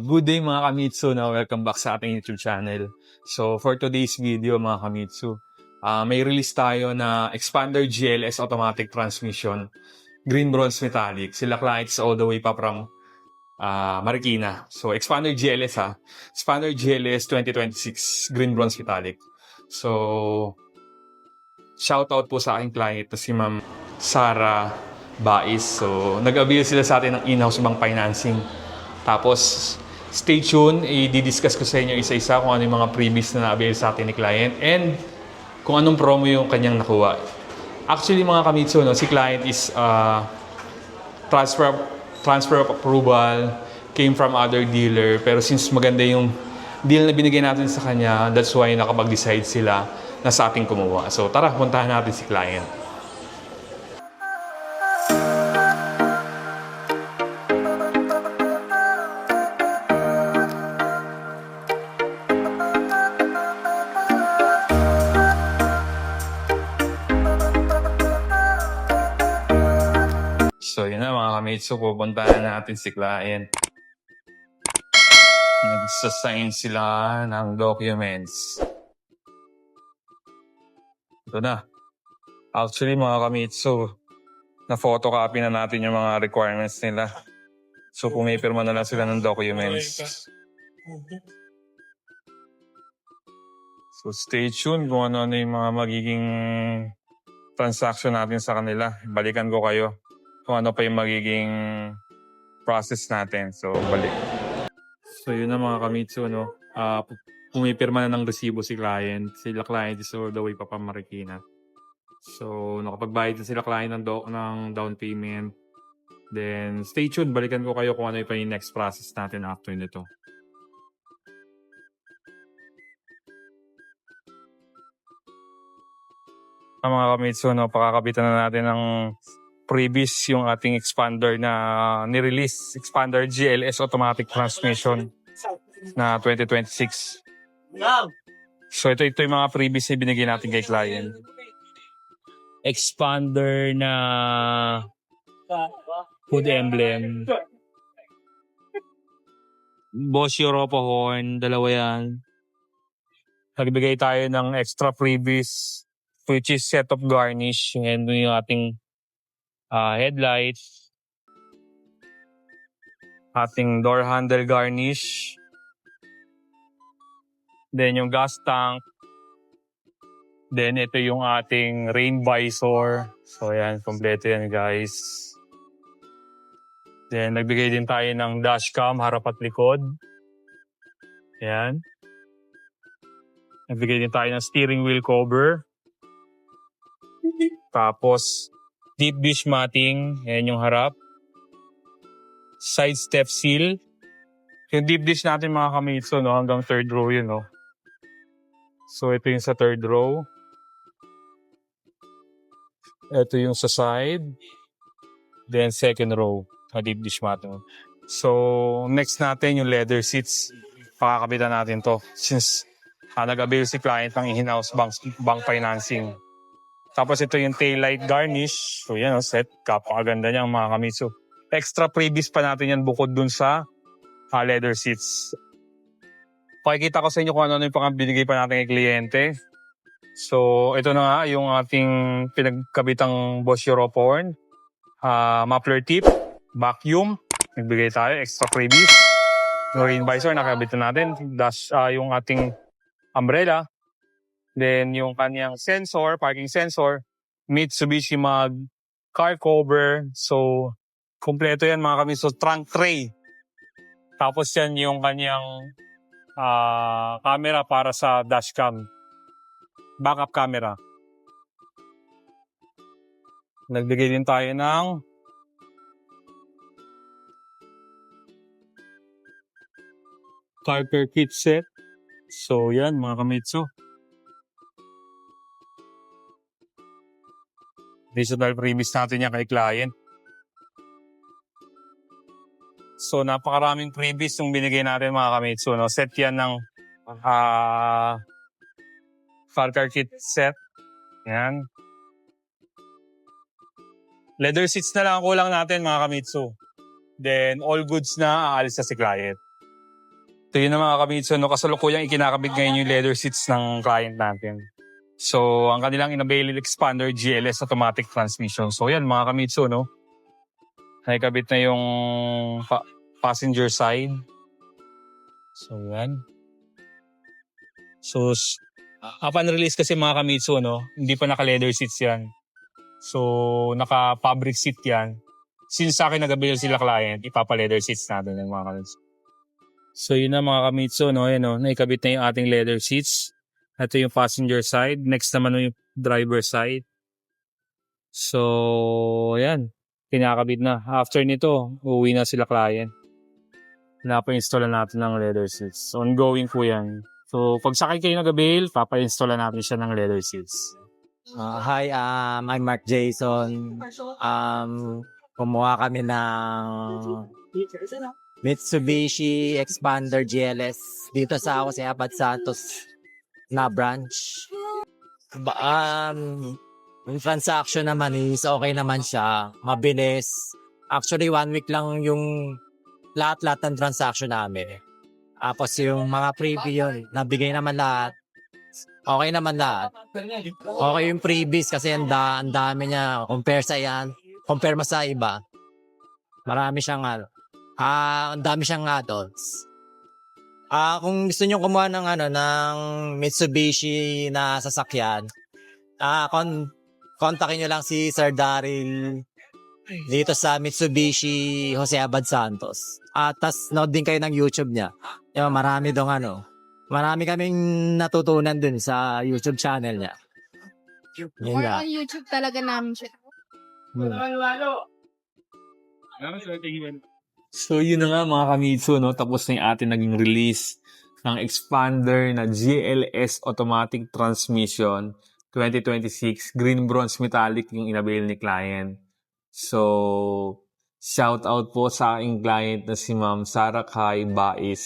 Good day mga Kamitsu, no? Welcome back sa ating YouTube channel. So for today's video mga Kamitsu, may release tayo na Expander GLS Automatic Transmission, Green Bronze Metallic. Sila clients all the way pa from Marikina. So Expander GLS Expander GLS 2026 Green Bronze Metallic. So shoutout po sa aking client na si Ma'am Sara Bais. So nag-avail sila sa atin ng in-house bank financing. Tapos, stay tuned. I-discuss ko sa inyo isa-isa kung ano yung mga previous na na-avail sa atin ni client and kung anong promo yung kanyang nakuha. Actually, mga Kamitsu, no, si client is transfer of approval, came from other dealer. Pero since maganda yung deal na binigay natin sa kanya, that's why nakapag-decide sila na sa ating kumuha. So, tara, puntahan natin si client. So yun na mga kamates, so pupuntahan natin si client. Nagsasign sila ng documents. Ito na. Actually mga kamates, so na-photocopy na natin yung mga requirements nila. So pumipirma na lang sila ng documents. So stay tuned kung ano yung mga magiging transaction natin sa kanila. Balikan ko kayo kung ano pa yung magiging process natin. So balik. So yun na mga Kamitsu, no? Pumipirma na ng resibo si client. Sila client is all the way pa Marikina. So nakapagbayad na sila client ng down payment. Then stay tuned. Balikan ko kayo kung ano yung next process natin after nito. Mga Kamitsu, no? Pakakabitan na natin ng previous yung ating expander na nirelease. Expander GLS Automatic Transmission na 2026. So ito yung mga previous na binigay natin kay client. Expander na hood emblem. Bosch Europa horn, dalawa yan. Nagbigay tayo ng extra previous which is set of garnish and yung ating headlights. Ating door handle garnish. Then yung gas tank. Then ito yung ating rain visor. So yan, kompleto yan guys. Then nagbigay din tayo ng dashcam, harap at likod. Yan. Nagbigay din tayo ng steering wheel cover. Tapos deep dish matting, yan yung harap. Side step seal. Yung deep dish natin mga Kamitsu, no, hanggang third row yun, no. So ito yung sa third row. Ito yung sa side. Then second row, deep dish matting. So next natin yung leather seats. Pakakabitan natin to since nag-avail si client ng in-house bank financing. Tapos ito yung taillight garnish. So yan, set. Kapakaganda niya mga Kamitsu. Extra previous pa natin yan bukod dun sa leather seats. Pakikita ko sa inyo kung ano yung binigay pa natin kay kliyente. So ito na nga yung ating pinagkabitang Bosch Europa horn. Muffler tip, vacuum. Nagbigay tayo, extra previous. Rain visor, nakabit na natin. Dash, yung ating umbrella. Then yung kanyang sensor, parking sensor, Mitsubishi Mag, car cover. So, kompleto yan mga kami. So, trunk tray. Tapos yan yung kanyang camera para sa dashcam. Backup camera. Nagbigay din tayo ng car care kit set. So, yan mga Kamitsu. Additional previous natin yan kay client. So, napakaraming previous yung binigay natin mga Kamitsu, no? Set yan ng car care kit set. Yan. Leather seats na lang ang kulang natin mga Kamitsu. Then, all goods na, aalis na si client. Ito yun na mga kamitsu, no? Kasalukuyang ikinakabit ngayon yung leather seats ng client natin. So, ang kanilang inavailable expander, GLS automatic transmission. So, yan mga kamitsu, no? Nakikabit na yung passenger side. So, yan. So, upon release kasi mga kamitsu, no? Hindi pa naka-leather seats yan. So, naka-fabric seat yan. Since sa akin nag-avail sila client, ipapa-leather seats natin yung mga kamitsu. So, yun na mga kamitsu, no? Yan, no? Naikabit na yung ating leather seats. Ito yung passenger side. Next naman yung driver side. So, ayan. Kinakabit na. After nito, uuwi na sila client. Pinapa-install natin ng leather seats. Ongoing po yan. So, pag sakay kayo nag-avail, papa-install natin siya ng leather seats. Hi, I'm Mark Jason. Kumuha kami ng Mitsubishi Expander GLS dito sa Jose Abad Santos na branch. Yung transaction naman is okay naman siya, mabilis. Actually, 1 week lang yung lahat-lahat ng transaction namin. Tapos yung mga preview yun, nabigay naman lahat. Okay naman lahat. Okay yung previous kasi ang dami niya compare mo sa iba. Marami siyang ang dami siyang add-ons. Kung gusto niyo kumuha ng Mitsubishi na sasakyan, kontakin niyo lang si Sir Daryl dito sa Mitsubishi Jose Abad Santos. Tas nood din kayo ng YouTube niya. Marami marami kaming natutunan dun sa YouTube channel niya. Or on YouTube talaga namin siya. So, yun na nga mga kamitsu, no? Tapos na yung ating naging release ng expander na GLS automatic transmission 2026. Green bronze metallic yung inavail ni client. So, shout out po sa aking client na si Ma'am Sarah Kai Bais.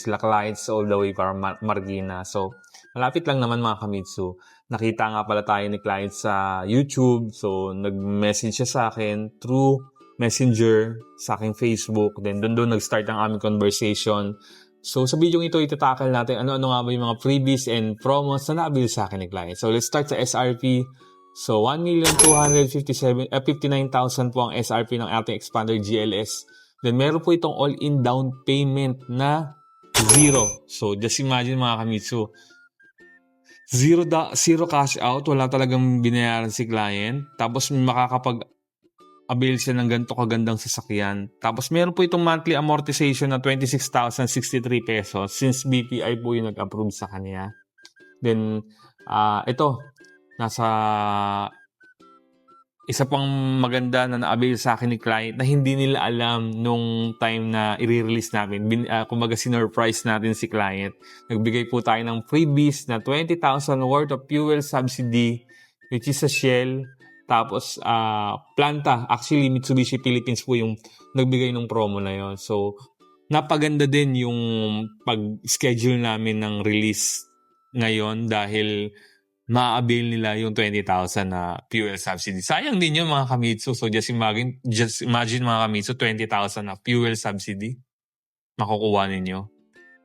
Sila clients all the way para Marikina. So, malapit lang naman mga kamitsu. Nakita nga pala tayo ni client sa YouTube. So, nag-message siya sa akin through Messenger sa aking Facebook. Then, doon nag-start ang aming conversation. So, sa video ito, itatakal natin ano-ano nga ba yung mga freebies and promos na nabili sa akin ni client. So, let's start sa SRP. So, 1,259,000 po ang SRP ng ating expander GLS. Then, meron po itong all-in down payment na 0. So, just imagine mga kamitsu. Zero cash out. Wala talagang binayaran si client. Tapos, makakapag-avail siya ng ganito kagandang sasakyan. Tapos, meron po itong monthly amortization na 26,063 pesos since BPI po yung nag-approve sa kanya. Then, ito, nasa isa pang maganda na na-avail sa akin ni client na hindi nila alam nung time na i-release natin. Kumbaga sinurprise natin si client. Nagbigay po tayo ng freebies na 20,000 worth of fuel subsidy which is a Shell. Tapos Planta. Actually, Mitsubishi Philippines po yung nagbigay ng promo na yon. So, napaganda din yung pag-schedule namin ng release ngayon dahil ma-avail nila yung 20,000 na fuel subsidy. Sayang din yun mga kamitsu. So just imagine mga kamitsu, 20,000 na fuel subsidy makukuha ninyo.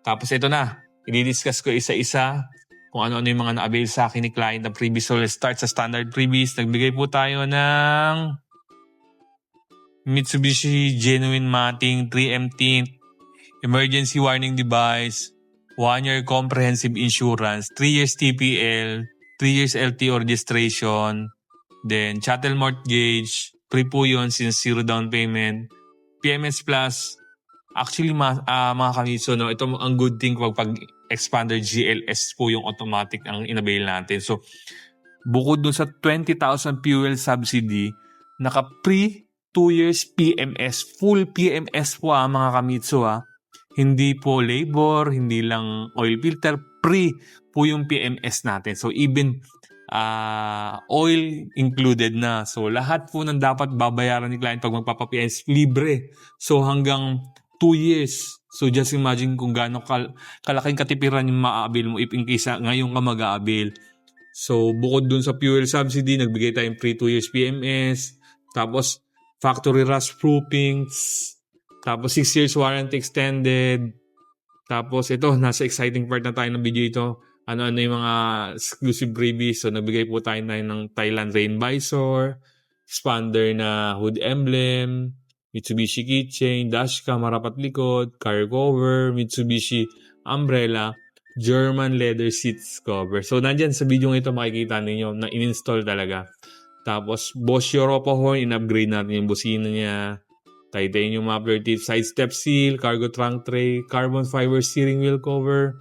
Tapos ito na, i-discuss ko isa-isa kung ano-ano yung mga na-avail sa akin ni client na freebies. So let's start sa standard freebies. Nagbigay po tayo ng Mitsubishi Genuine Matting 3MT Emergency Warning Device, 1-year comprehensive insurance, 3 years TPL, 3 years LTO registration, then chattel mortgage, free po yun since zero down payment, PMS Plus. Actually, mga kamitsu, no, ito ang good thing pag expander GLS po yung automatic ang inavail natin. So, bukod dun sa 20,000 fuel subsidy, naka-pre 2 years PMS, full PMS po mga kamitsu Hindi po labor, hindi lang oil filter, pre po yung PMS natin. So even oil included na. So lahat po ng dapat babayaran ni client pag magpapa-PMS, libre. So hanggang 2 years. So just imagine kung gaano kalaking katipiran yung ma-avail mo if in case ngayon ka mag-avail. So bukod dun sa fuel subsidy, nagbigay tayong pre 2 years PMS. Tapos factory rust proofing. Tapos 6 years warranty extended. Tapos ito, nasa exciting part na tayo ng video ito. Ano-ano yung mga exclusive freebies. So nagbigay po tayo ng Thailand Rain Visor, expander na hood emblem, Mitsubishi keychain, dashcam, harap at likod, car cover, Mitsubishi umbrella, German leather seats cover. So nandyan sa video ito makikita ninyo na in-install talaga. Tapos Bosch Europa horn, in-upgrade natin yung busina niya. Titanium muffler tip, side step seal, cargo trunk tray, carbon fiber steering wheel cover,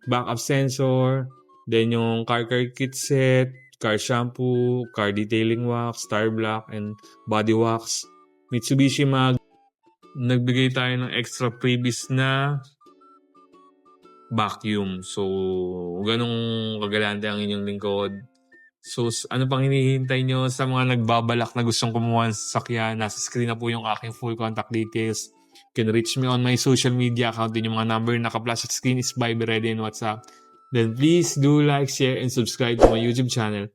backup sensor, then yung car care kit set, car shampoo, car detailing wax, star block, and body wax. Mitsubishi Mag, nagbigay tayo ng extra freebies na vacuum. So, ganong kagalante ang inyong lingkod. So, ano pang hinihintay nyo sa mga nagbabalak na gustong kumuha ng sasakyan? Nasa screen na po yung aking full contact details. You can reach me on my social media account. Din yung mga number na naka-flash sa screen is Viber ready and WhatsApp. Then please do like, share, and subscribe to my YouTube channel.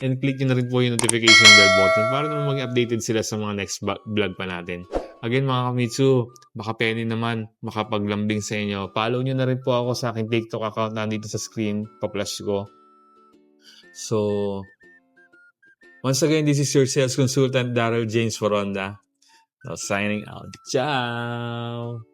And click nyo na rin po yung notification bell button para naman maging updated sila sa mga next vlog pa natin. Again mga kamitsu, baka penny naman makapaglambing sa inyo. Follow nyo na rin po ako sa aking TikTok account nandito sa screen. Pa-flash ko. So, once again, this is your sales consultant, Daryl James Foronda. Now signing out. Ciao!